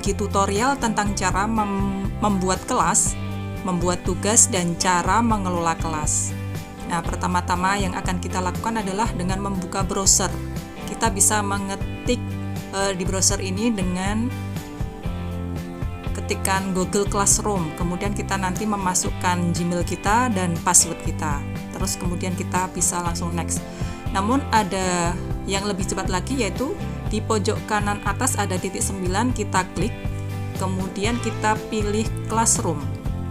berbagi tutorial tentang cara membuat kelas, membuat tugas, dan cara mengelola kelas. Nah, pertama-tama yang akan kita lakukan adalah dengan membuka browser. Kita bisa mengetik di browser ini dengan ketikan Google Classroom. Kemudian kita nanti memasukkan Gmail kita dan password kita. Terus kemudian kita bisa langsung next. Namun ada yang lebih cepat lagi, yaitu di pojok kanan atas ada titik 9, kita klik. Kemudian kita pilih Classroom.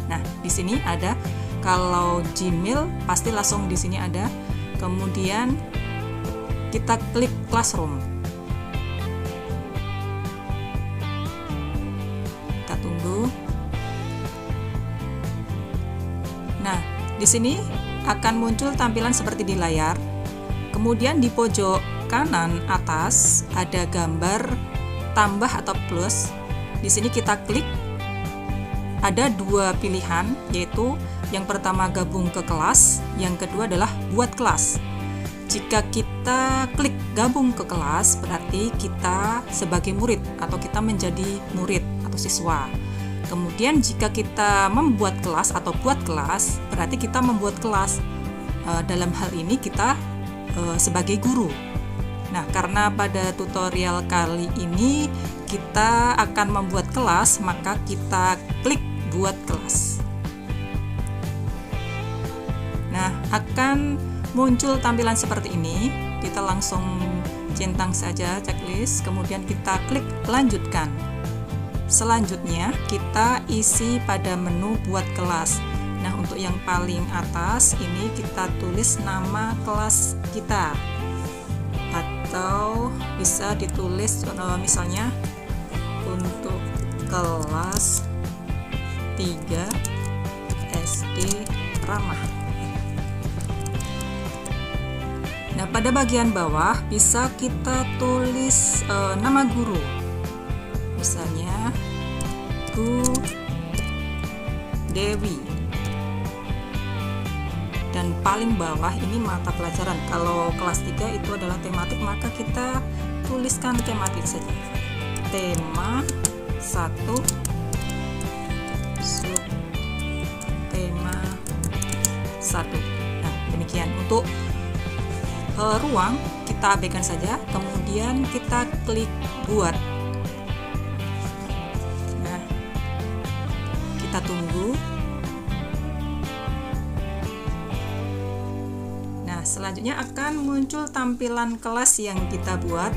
Nah, di sini ada, kalau Gmail pasti langsung di sini ada. Kemudian kita klik Classroom. Kita tunggu. Nah, di sini akan muncul tampilan seperti di layar. Kemudian di pojok kanan atas ada gambar tambah atau plus. Di sini kita klik. Ada dua pilihan, yaitu yang pertama gabung ke kelas, yang kedua adalah buat kelas. Jika kita klik gabung ke kelas, berarti kita sebagai murid atau kita menjadi murid atau siswa. Kemudian jika kita membuat kelas atau buat kelas, berarti kita membuat kelas. Dalam hal ini kita sebagai guru. Nah, karena pada tutorial kali ini kita akan membuat kelas, maka kita klik buat kelas. Nah, akan muncul tampilan seperti ini. Kita langsung centang saja checklist, kemudian kita klik lanjutkan. Selanjutnya kita isi pada menu buat kelas. Nah, untuk yang paling atas ini kita tulis nama kelas kita, atau bisa ditulis misalnya untuk kelas 3 SD Ramah. Nah, pada bagian bawah bisa kita tulis nama guru. Misalnya Bu Dewi. Dan paling bawah ini mata pelajaran. Kalau kelas 3 itu adalah tematik, maka kita tuliskan tematik saja. Tema 1 tema 1. Nah, demikian. Untuk ruang kita abaikan saja, kemudian kita klik buat. Nah, kita tunggu. Nah, selanjutnya akan muncul tampilan kelas yang kita buat.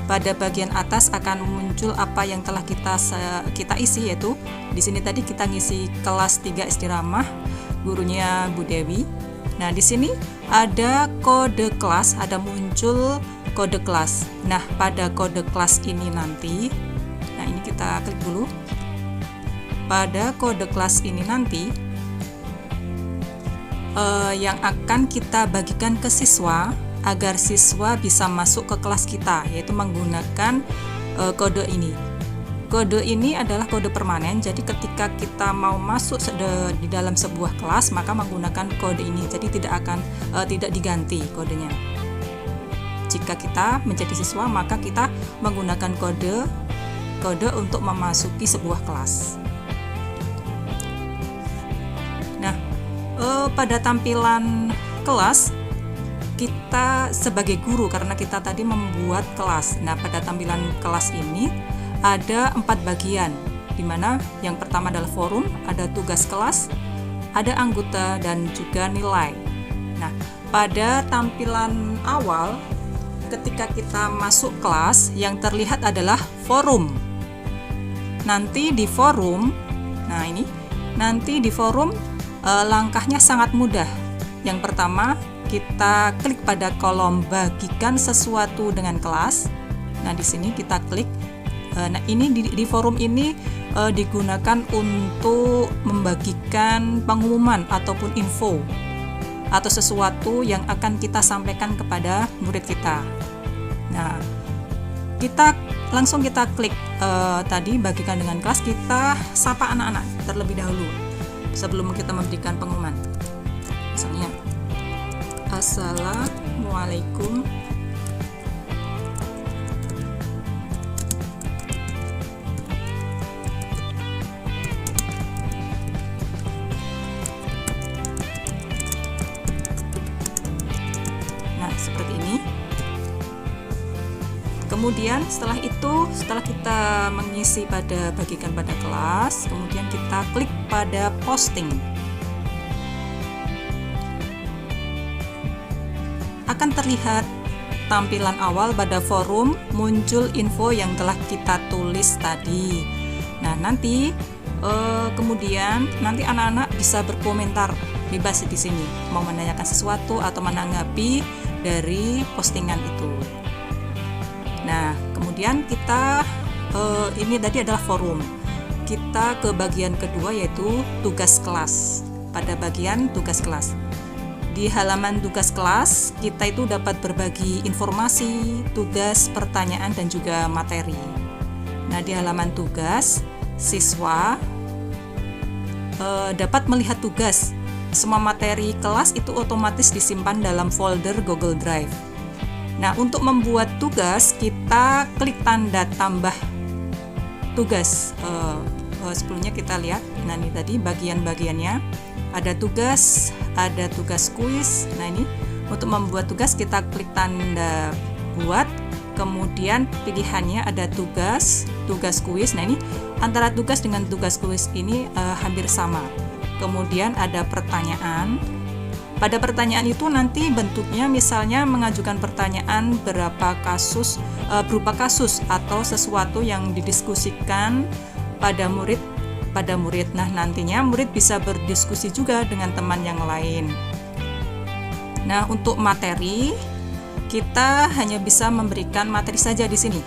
Pada bagian atas akan muncul apa yang telah kita isi, yaitu di sini tadi kita ngisi kelas 3 SD Ramah, gurunya Bu Dewi. Nah, di sini ada kode kelas, ada muncul kode kelas. Nah, pada kode kelas ini nanti, nah ini kita klik dulu. Pada kode kelas ini nanti yang akan kita bagikan ke siswa agar siswa bisa masuk ke kelas kita, yaitu menggunakan kode ini. Kode ini adalah kode permanen, jadi ketika kita mau masuk di dalam sebuah kelas, maka menggunakan kode ini, jadi tidak diganti kodenya. Jika kita menjadi siswa, maka kita menggunakan kode untuk memasuki sebuah kelas. Nah, pada tampilan kelas, kita sebagai guru, karena kita tadi membuat kelas. Nah, pada tampilan kelas ini ada 4 bagian, di mana yang pertama adalah forum, ada tugas kelas, ada anggota, dan juga nilai. Nah, pada tampilan awal, ketika kita masuk kelas, yang terlihat adalah forum. Nanti di forum, langkahnya sangat mudah. Yang pertama, kita klik pada kolom bagikan sesuatu dengan kelas. Nah, di sini kita klik. Nah, ini di forum ini digunakan untuk membagikan pengumuman ataupun info atau sesuatu yang akan kita sampaikan kepada murid kita. Nah, kita klik tadi bagikan dengan kelas, kita sapa anak-anak terlebih dahulu sebelum kita memberikan pengumuman. Misalnya, Assalamualaikum kemudian setelah kita mengisi bagikan pada kelas, kemudian kita klik pada posting. Akan terlihat tampilan awal pada forum, muncul info yang telah kita tulis tadi. Nah, kemudian nanti anak-anak bisa berkomentar bebas di sini, mau menanyakan sesuatu atau menanggapi dari postingan itu. Nah, kemudian kita ini tadi adalah forum. Kita ke bagian kedua, yaitu tugas kelas. Pada bagian tugas kelas, di halaman tugas kelas kita itu dapat berbagi informasi, tugas, pertanyaan, dan juga materi. Nah, di halaman tugas, siswa dapat melihat tugas. Semua materi kelas itu otomatis disimpan dalam folder Google Drive. Nah, untuk membuat tugas, kita klik tanda tambah tugas. Sebelumnya kita lihat, nah ini tadi bagian-bagiannya. Ada tugas kuis. Nah, ini untuk membuat tugas kita klik tanda buat, kemudian pilihannya ada tugas kuis. Nah, ini antara tugas dengan tugas kuis ini hampir sama. Kemudian ada pertanyaan. Pada pertanyaan itu nanti bentuknya misalnya mengajukan pertanyaan berupa kasus atau sesuatu yang didiskusikan pada murid. Nah, nantinya murid bisa berdiskusi juga dengan teman yang lain. Nah, untuk materi kita hanya bisa memberikan materi saja di sini.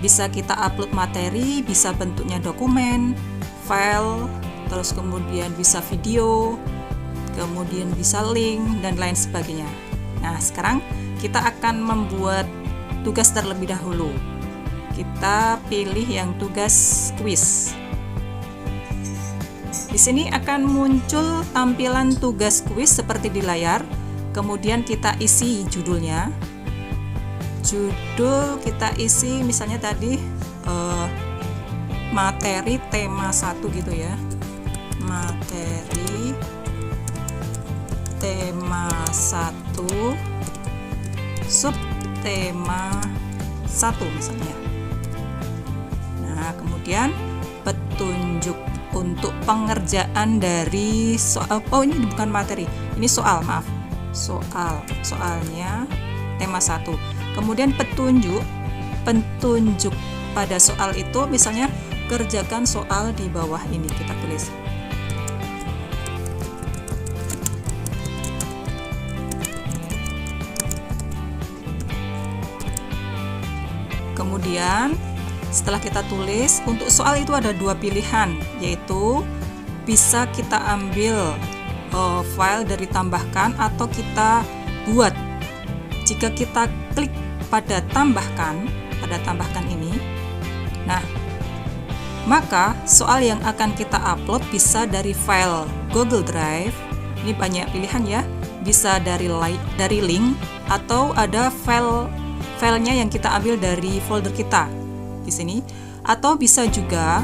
Bisa kita upload materi, bisa bentuknya dokumen, file, terus kemudian bisa video, kemudian bisa link, dan lain sebagainya. Nah, sekarang kita akan membuat tugas terlebih dahulu. Kita pilih yang tugas kuis. Di sini akan muncul tampilan tugas kuis seperti di layar. Kemudian kita isi judulnya. Judul kita isi misalnya tadi materi tema 1 gitu ya. Materi tema 1 subtema 1 misalnya. Nah, kemudian petunjuk untuk pengerjaan dari soal. Ini bukan materi, ini soal, maaf. Soalnya tema 1. Kemudian petunjuk pada soal itu misalnya kerjakan soal di bawah ini, kita tulis. Kemudian setelah kita tulis, untuk soal itu ada 2 pilihan, yaitu bisa kita ambil file dari tambahkan atau kita buat. Jika kita klik pada tambahkan ini, nah, maka soal yang akan kita upload bisa dari file Google Drive. Ini banyak pilihan ya, bisa dari link, atau ada filenya yang kita ambil dari folder kita di sini, atau bisa juga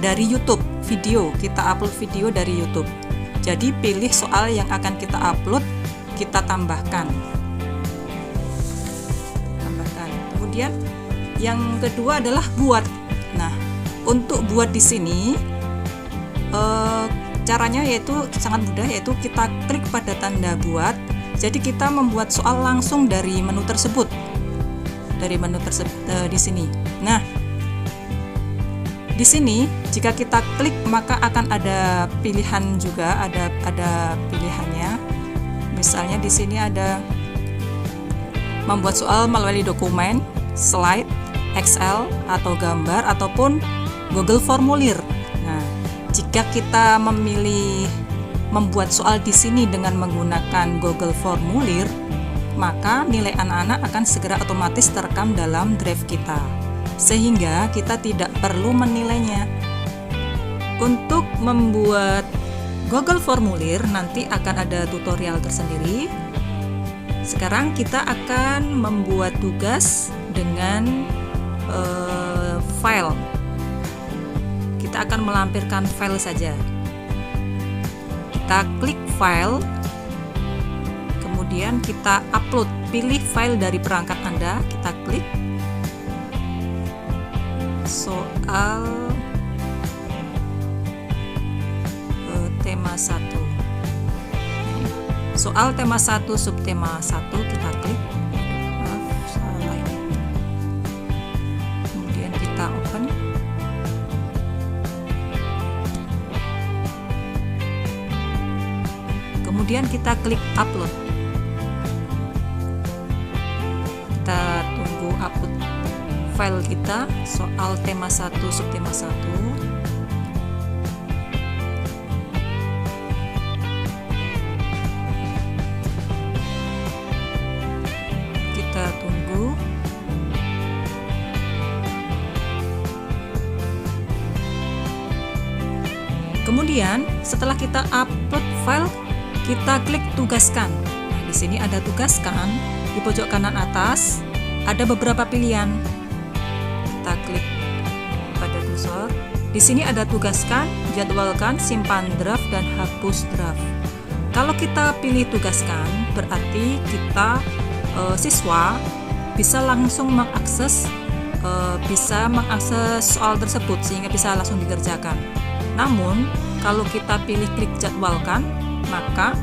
dari YouTube, kita upload video dari YouTube. Jadi pilih soal yang akan kita upload, kita tambahkan. Kemudian yang kedua adalah buat. Nah, untuk buat di sini caranya yaitu sangat mudah, yaitu kita klik pada tanda buat. Jadi kita membuat soal langsung dari menu tersebut. Di sini. Nah, di sini jika kita klik maka akan ada pilihan juga, ada pilihannya. Misalnya di sini ada membuat soal melalui dokumen, slide, Excel atau gambar ataupun Google Formulir. Nah, jika kita memilih membuat soal di sini dengan menggunakan Google Formulir, maka nilai anak-anak akan segera otomatis terekam dalam drive kita, sehingga kita tidak perlu menilainya. Untuk membuat Google Formulir nanti akan ada tutorial tersendiri. Sekarang kita akan membuat tugas dengan file. Kita akan melampirkan file saja. Kita klik file, kemudian kita upload, pilih file dari perangkat Anda, kita klik, soal tema 1. Soal tema 1 subtema 1 kita klik. Salah ini. Kemudian kita open. Kemudian kita klik upload. Kita tunggu upload file kita soal tema 1 subtema 1. Kita tunggu. Kemudian setelah kita upload file, kita klik tugaskan. Nah, di sini ada tugaskan di pojok kanan atas, ada beberapa pilihan. Kita klik pada kursor. Di sini ada tugaskan, jadwalkan, simpan draft dan hapus draft. Kalau kita pilih tugaskan, berarti kita siswa bisa langsung mengakses soal tersebut sehingga bisa langsung dikerjakan. Namun kalau kita pilih klik jadwalkan, maka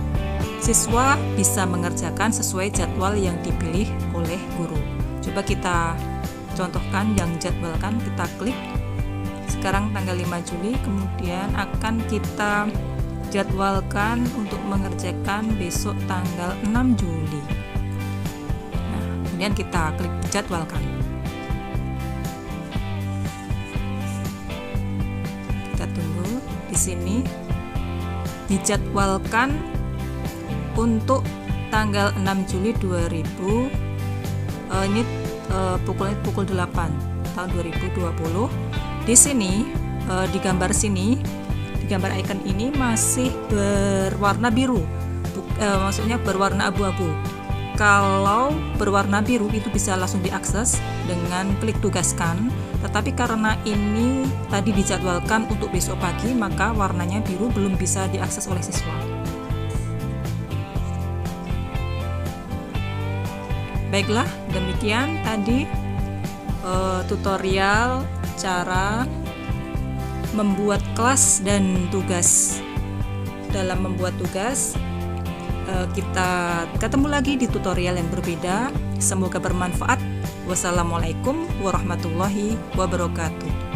siswa bisa mengerjakan sesuai jadwal yang dipilih oleh guru. Coba kita contohkan yang jadwalkan, kita klik. Sekarang tanggal 5 Juli, kemudian akan kita jadwalkan untuk mengerjakan besok tanggal 6 Juli. Nah, kemudian kita klik jadwalkan. Kita tunggu di sini. Dijadwalkan untuk tanggal 6 Juli 2000 ini pukul 8 tahun 2020. Di sini di gambar sini, di gambar icon ini masih berwarna biru, maksudnya berwarna abu-abu. Kalau berwarna biru itu bisa langsung diakses dengan klik tugaskan, tetapi karena ini tadi dijadwalkan untuk besok pagi, maka warnanya biru belum bisa diakses oleh siswa. Baiklah, demikian tadi tutorial cara membuat kelas dan tugas. Dalam membuat tugas, kita ketemu lagi di tutorial yang berbeda. Semoga bermanfaat. Wassalamualaikum warahmatullahi wabarakatuh.